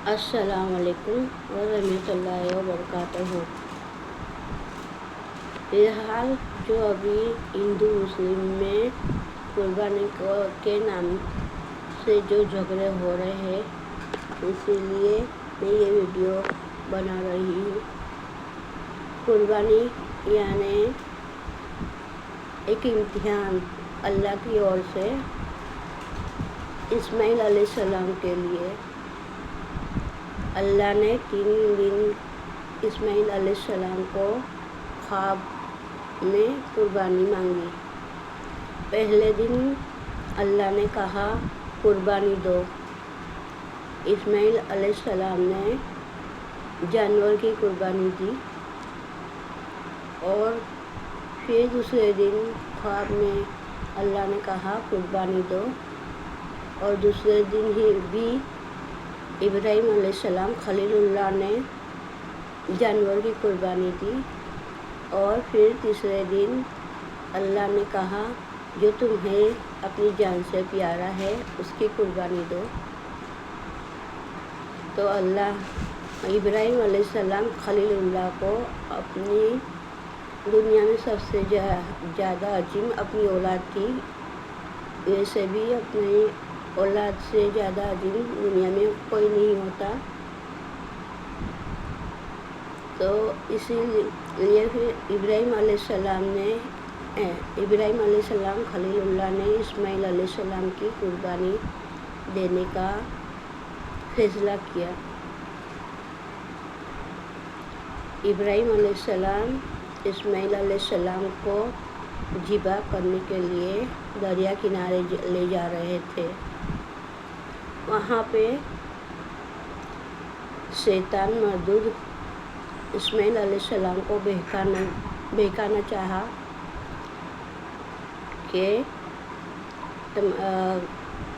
السلام علیکم ورحمۃ اللہ وبرکاتہ۔ فی الحال جو ابھی ہندو مسلم میں قربانی کے نام سے جو جھگڑے ہو رہے ہیں، اسی لیے میں یہ ویڈیو بنا رہی ہوں۔ قربانی یعنی ایک امتحان اللہ کی اور سے اسماعیل علیہ السلام کے لیے۔ اللہ نے 3 دن اسماعیل علیہ السلام کو خواب میں قربانی مانگی۔ پہلے دن اللہ نے کہا قربانی دو۔ اسماعیل علیہ السلام نے جانور کی قربانی دی، اور پھر دوسرے دن خواب میں اللہ نے کہا قربانی دو، اور دوسرے دن ہی بھی ابراہیم علیہ السلام خلیل اللہ نے جانور کی قربانی دی، اور پھر تیسرے دن اللہ نے کہا جو تمہیں اپنی جان سے پیارا ہے اس کی قربانی دو۔ تو اللہ ابراہیم علیہ السلام خلیل اللہ کو اپنی دنیا میں سب سے زیادہ عظیم اپنی اولاد تھی، ویسے بھی اپنی اولاد سے زیادہ عظیم دنیا میں کوئی نہیں ہوتا۔ تو اسی لیے پھر ابراہیم علیہ السلام خلیل اللہ نے اسماعیل علیہ السلام کی قربانی دینے کا فیصلہ کیا۔ ابراہیم علیہ السلام اسماعیل علیہ السلام کو ذبح کرنے کے لیے دریا کنارے لے جا رہے تھے۔ وہاں پہ شیطان مردود اسماعیل علیہ السلام کو بہکانا چاہا کہ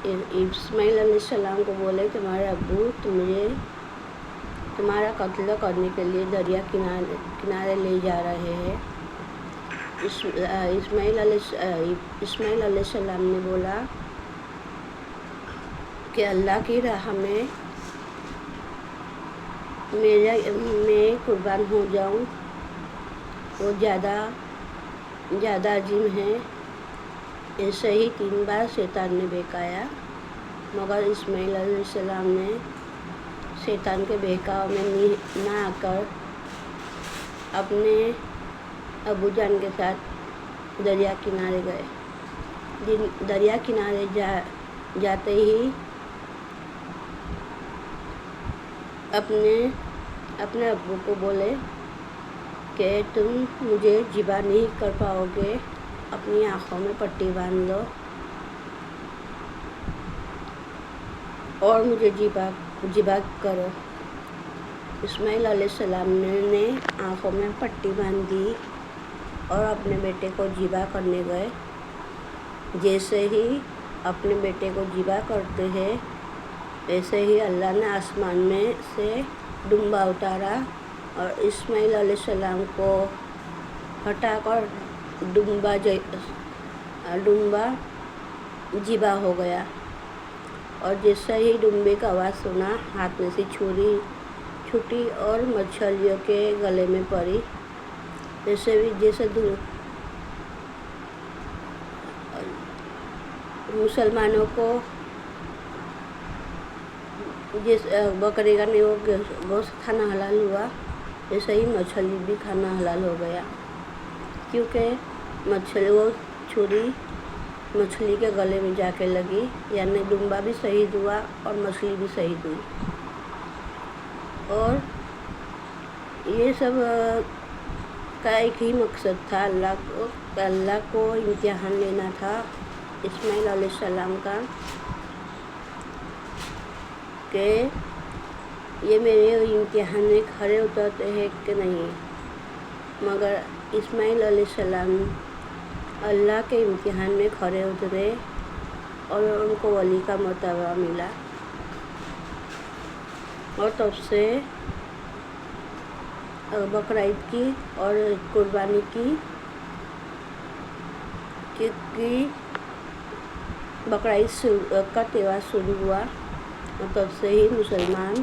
اسماعیل علیہ السلام کو بولے تمہارے ابو تمہارا قتل کرنے کے لیے دریا کنارے لے جا رہے ہیں۔ اسماعیل علیہ السلام نے بولا کہ اللہ کی راہ میں میں قربان ہو جاؤں، وہ زیادہ عظیم ہے۔ ایسے ہی 3 بار شیطان نے بہکایا، مگر اسماعیل علیہ السلام نے شیطان کے بہکاؤ میں نہ آ کر اپنے ابو جان کے ساتھ دریا کنارے گئے۔ دریا کنارے جاتے ہی اپنے ابو کو بولے کہ تم مجھے ذبح نہیں کر پاؤ گے، اپنی آنکھوں میں پٹی باندھ لو اور مجھے ذبح کرو۔ اسماعیل علیہ السلام نے آنکھوں میں پٹی باندھ دی اور اپنے بیٹے کو ذبح کرنے گئے۔ جیسے ہی اپنے بیٹے کو ذبح کرتے ہیں، ایسے ہی اللہ نے آسمان میں سے ڈمبا اتارا اور اسماعیل علیہ السلام کو ہٹا کر ڈمبا ذبح ہو گیا۔ اور جیسے ہی ڈمبے کا آواز سنا، ہاتھ میں سے چھری چھوٹی اور مچھلیوں کے گلے میں پڑی۔ جیسے مسلمانوں کو بکرے کا گوشت کھانا حلال ہوا، ایسے ہی مچھلی بھی کھانا حلال ہو گیا، کیونکہ وہ چھری مچھلی کے گلے میں جا کے لگی، یعنی ڈمبا بھی شہید ہوا اور مچھلی بھی شہید ہوئی۔ اور یہ سب کا ایک ہی مقصد تھا، اللہ کو امتحان لینا تھا اسماعیل علیہ السلام کا، کہ یہ میرے امتحان میں کھرے اترتے ہیں کہ نہیں۔ مگر اسماعیل علیہ السلام اللہ کے امتحان میں کھرے اترے اور ان کو ولی کا مرتبہ ملا، اور تب سے بقرعید کی اور قربانی کی بقرعید کا تہوار شروع ہوا، اور تب سے ہی مسلمان